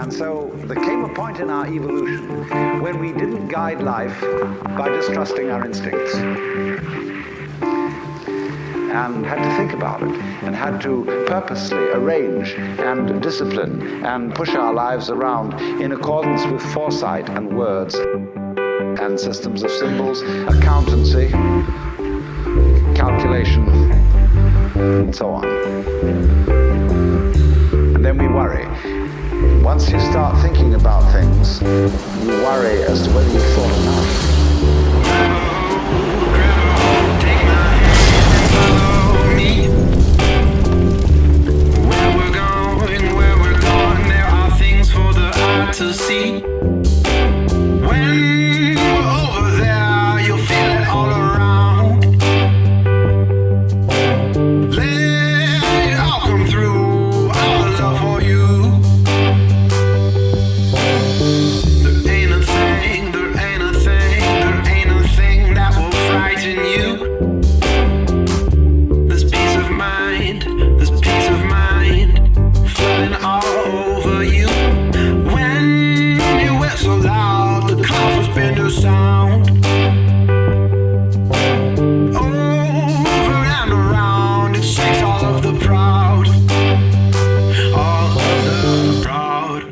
And so there came a point in our evolution when we didn't guide life by distrusting our instincts, and had to think about it, and had to purposely arrange and discipline and push our lives around in accordance with foresight and words and systems of symbols, accountancy, calculation, and so on. And then we worry. Once you start thinking about things, you worry as to whether you've thought enough. To see when we're over there, you'll feel it all around. Let it all come through, our love for you. There ain't a thing, there ain't a thing, there ain't a thing that will frighten you. This peace of mind flooding all over you. So loud, the clouds will spin the sound. Over and around, it shakes all of the proud. All of the proud.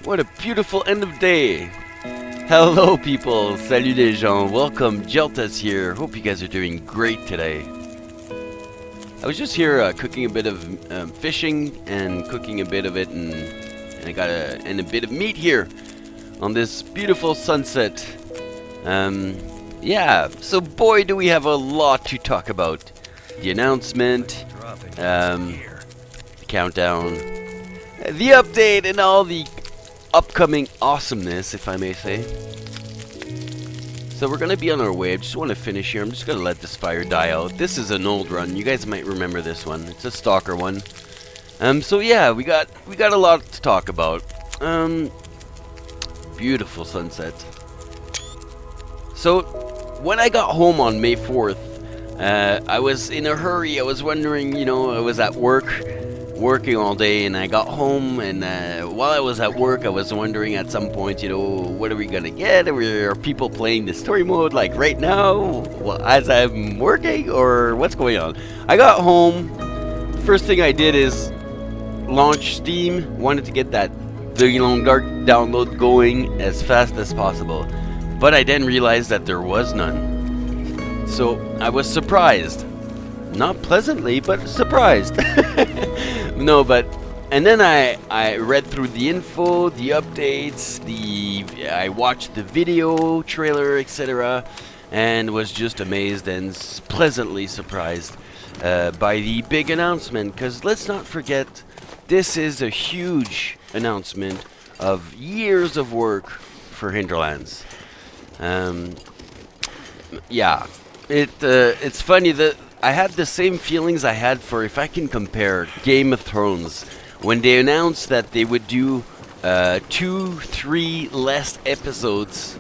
What a beautiful end of day. Hello people, salut les gens, welcome, Jeltas here, hope you guys are doing great today. I was just here cooking a bit of fishing and cooking a bit of it, and I got a bit of meat here on this beautiful sunset. Yeah, so boy do we have a lot to talk about. The announcement, the countdown, the update, and all the upcoming awesomeness, if I may say. So we're gonna be on our way. I just want to finish here. I'm just gonna let this fire die out. This is an old run. You guys might remember this one. It's a stalker one. So yeah, we got a lot to talk about. Beautiful sunset. So when I got home on May 4th, I was in a hurry. I was wondering, you know, I was at working all day, and I got home, and while I was at work I was wondering at some point, you know, what are we gonna get? Are people playing the story mode like right now as I'm working, or what's going on? I got home, first thing I did is launch Steam. Wanted to get that TheLongDark download going as fast as possible, but I then realized that there was none, so I was surprised. Not pleasantly, but surprised. No, but and then I read through the info, the updates, I watched the video trailer, etc., and was just amazed and pleasantly surprised by the big announcement. Because let's not forget, this is a huge announcement of years of work for Hinterlands. Yeah, it's funny that I had the same feelings I had for, if I can compare, Game of Thrones, when they announced that they would do 2-3 less episodes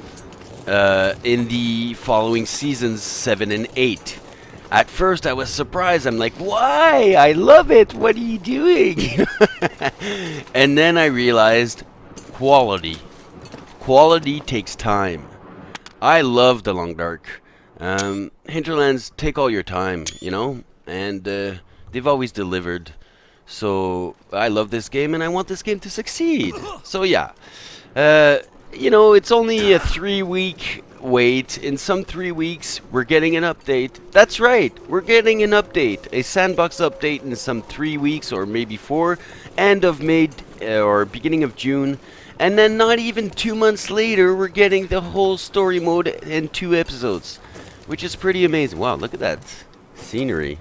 in the following seasons 7 and 8. At first I was surprised. I'm like, why? I love it. What are you doing? And then I realized quality. Quality takes time. I love TheLongDark. Hinterlands, take all your time, you know, and they've always delivered. So I love this game, and I want this game to succeed. So yeah, you know, it's only a 3-week wait. In some 3 weeks, we're getting an update. That's right, we're getting an update, a sandbox update in some 3 weeks, or maybe 4, end of May or beginning of June. And then not even 2 months later, we're getting the whole story mode in 2 episodes. Which is pretty amazing. Wow, look at that scenery.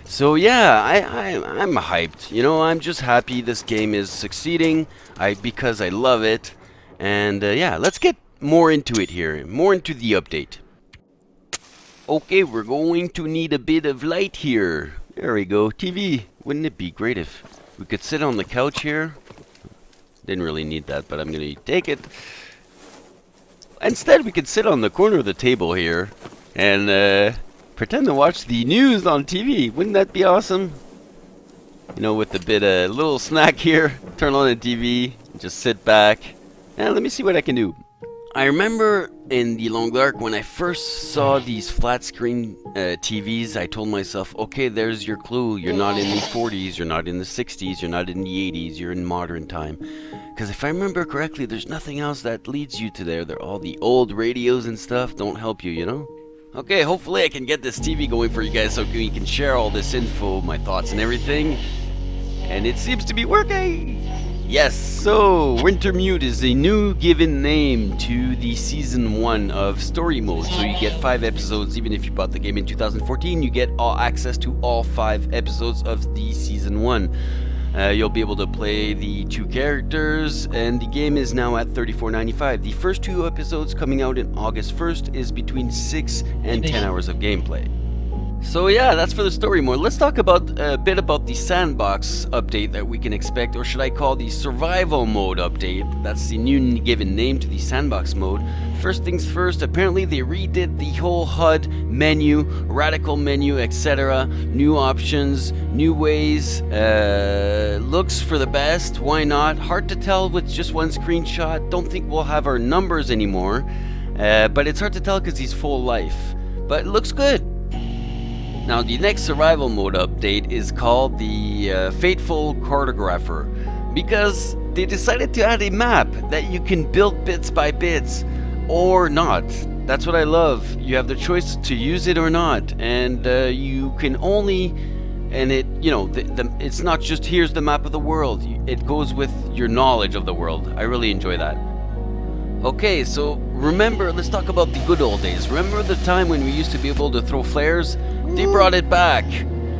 So yeah, I'm hyped. You know, I'm just happy this game is succeeding. Because I love it. And yeah, let's get more into it here. More into the update. Okay, we're going to need a bit of light here. There we go. TV. Wouldn't it be great if we could sit on the couch here? Didn't really need that, but I'm going to take it. Instead, we could sit on the corner of the table here and pretend to watch the news on TV. Wouldn't that be awesome? You know, with a bit of little snack here, turn on the TV, just sit back, and let me see what I can do. I remember in The Long Dark when I first saw these flat screen TVs, I told myself, okay, there's your clue. You're not in the 40s, you're not in the 60s, you're not in the 80s, you're in modern time. Because if I remember correctly, there's nothing else that leads you to there. All the old radios and stuff don't help you, you know? Okay, hopefully I can get this TV going for you guys so we can share all this info, my thoughts and everything. And it seems to be working! Yes, so Wintermute is a new given name to the Season 1 of Story Mode. So you get 5 episodes, even if you bought the game in 2014, you get all access to all 5 episodes of the Season 1. You'll be able to play the 2 characters, and the game is now at $34.95. The first 2 episodes coming out in August 1st is between 6 and 10 hours of gameplay. So yeah, that's for the story mode. Let's talk about a bit about the sandbox update that we can expect, or should I call the survival mode update. That's the new given name to the sandbox mode. First things first, apparently they redid the whole HUD menu, radical menu, etc. New options, new ways, looks for the best, why not? Hard to tell with just one screenshot. Don't think we'll have our numbers anymore, but it's hard to tell because he's full life. But it looks good. Now, the next survival mode update is called the Fateful Cartographer, because they decided to add a map that you can build bits by bits, or not. That's what I love. You have the choice to use it or not, and you can only, and it, you know, it's not just here's the map of the world. It goes with your knowledge of the world. I really enjoy that. Okay, so remember, let's talk about the good old days. Remember the time when we used to be able to throw flares? They brought it back.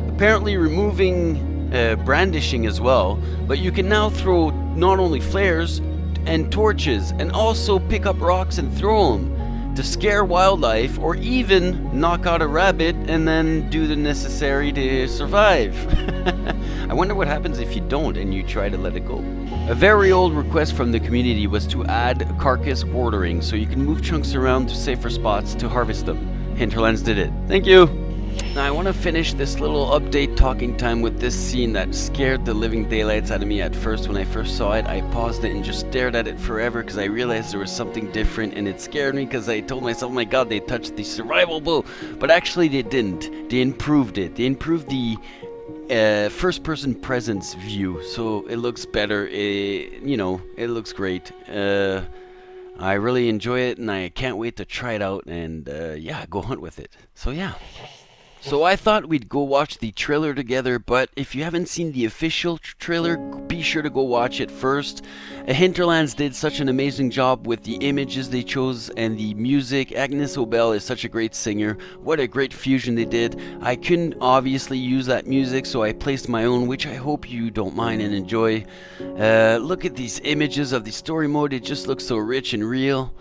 Apparently removing brandishing as well, but you can now throw not only flares and torches, and also pick up rocks and throw them to scare wildlife, or even knock out a rabbit and then do the necessary to survive. I wonder what happens if you don't and you try to let it go. A very old request from the community was to add carcass ordering so you can move chunks around to safer spots to harvest them. Hinterlands did it. Thank you! Now I want to finish this little update talking time with this scene that scared the living daylights out of me at first. When I first saw it, I paused it and just stared at it forever because I realized there was something different, and it scared me because I told myself, oh my god, they touched the survival bow. But actually they didn't. They improved it. They improved the first person presence view, so it looks better. You know, it looks great. I really enjoy it, and I can't wait to try it out and yeah, go hunt with it. So yeah. So I thought we'd go watch the trailer together, but if you haven't seen the official trailer, be sure to go watch it first. Hinterlands did such an amazing job with the images they chose and the music. Agnes Obel is such a great singer. What a great fusion they did. I couldn't obviously use that music, so I placed my own, which I hope you don't mind and enjoy. Look at these images of the story mode. It just looks so rich and real.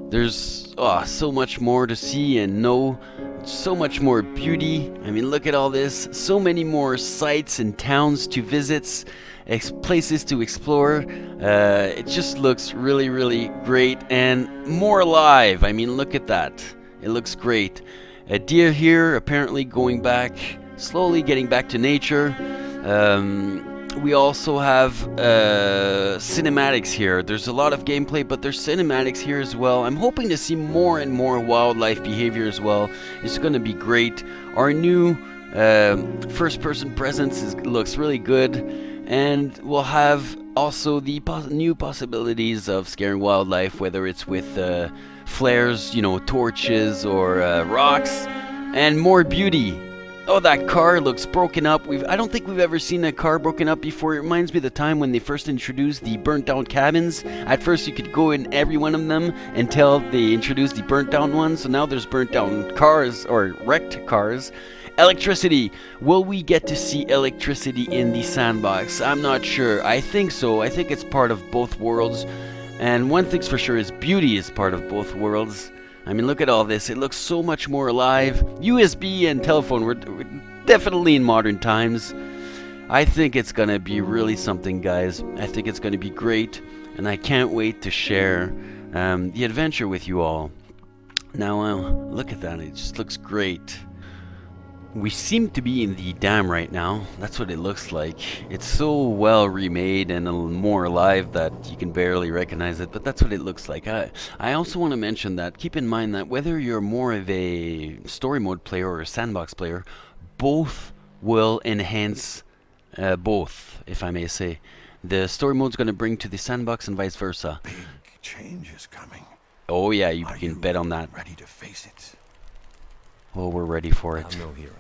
There's so much more to see and know. So much more beauty. I mean, look at all this. So many more sites and towns to visit, places to explore. It just looks really, really great and more alive. I mean, look at that. It looks great. A deer here apparently going back, slowly getting back to nature. We also have cinematics here. There's a lot of gameplay, but there's cinematics here as well. I'm hoping to see more and more wildlife behavior as well. It's going to be great. Our new first-person presence looks really good, and we'll have also the new possibilities of scaring wildlife, whether it's with flares, you know, torches, or rocks, and more beauty. Oh, that car looks broken up. I don't think we've ever seen a car broken up before. It reminds me of the time when they first introduced the burnt down cabins. At first you could go in every one of them until they introduced the burnt down ones. So now there's burnt down cars, or wrecked cars. Electricity. Will we get to see electricity in the sandbox? I'm not sure. I think so. I think it's part of both worlds. And one thing's for sure is beauty is part of both worlds. I mean, look at all this. It looks so much more alive. USB and telephone, we're definitely in modern times. I think it's going to be really something, guys. I think it's going to be great, and I can't wait to share the adventure with you all. Now, look at that. It just looks great. We seem to be in the dam right now. That's what it looks like. It's so well remade and a little more alive that you can barely recognize it, but that's what it looks like. I also want to mention that, keep in mind that whether you're more of a story mode player or a sandbox player, both will enhance both, if I may say. The story mode's going to bring to the sandbox and vice versa. Big change is coming. Oh yeah, you Are can bet on that. Ready to face it? Oh, we're ready for it. I'm no hero.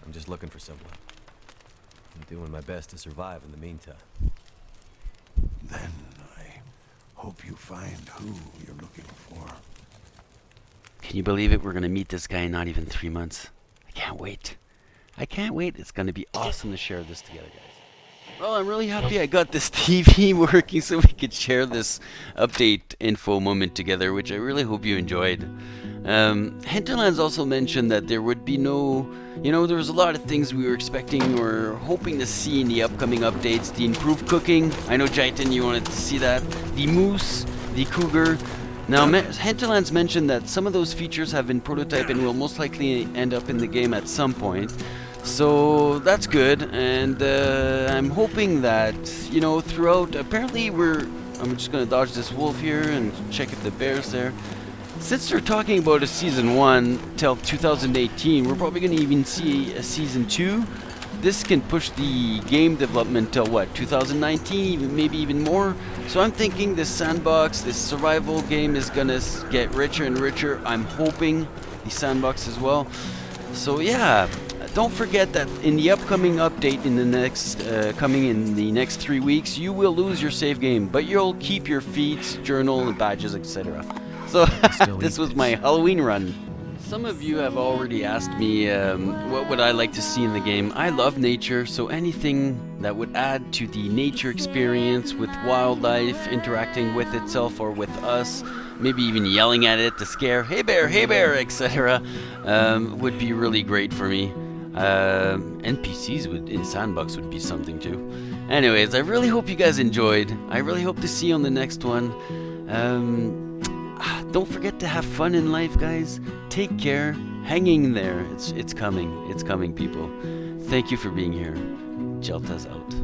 I'm just looking for someone. I'm doing my best to survive in the meantime. Then I hope you find who you're looking for. Can you believe it? We're going to meet this guy in not even 3 months. I can't wait. I can't wait. It's going to be awesome to share this together, guys. Well, I'm really happy I got this TV working so we could share this update info moment together, which I really hope you enjoyed. Hinterlands also mentioned that there would be no, there was a lot of things we were expecting or hoping to see in the upcoming updates. The improved cooking, I know Jaitan, you wanted to see that. The moose, the cougar. Now, Hinterlands mentioned that some of those features have been prototyped and will most likely end up in the game at some point. So that's good, and I'm hoping that, throughout, apparently I'm just going to dodge this wolf here and check if the bear's there. Since they're talking about a season 1 till 2018, we're probably going to even see a season 2. This can push the game development till what, 2019, maybe even more. So I'm thinking this sandbox, this survival game is going to get richer and richer. I'm hoping the sandbox as well. So yeah. Don't forget that in the upcoming update in the next coming in the next 3 weeks, you will lose your save game, but you'll keep your feats, journal, and badges, etc. So this was my Halloween run. Some of you have already asked me what would I like to see in the game. I love nature, so anything that would add to the nature experience with wildlife interacting with itself or with us, maybe even yelling at it to scare, hey bear, etc., would be really great for me. NPCs in Sandbox would be something too. Anyways, I really hope you guys enjoyed. I really hope to see you on the next one. Don't forget to have fun in life, guys. Take care. Hang in there. It's coming. It's coming, people. Thank you for being here. Jelta's out.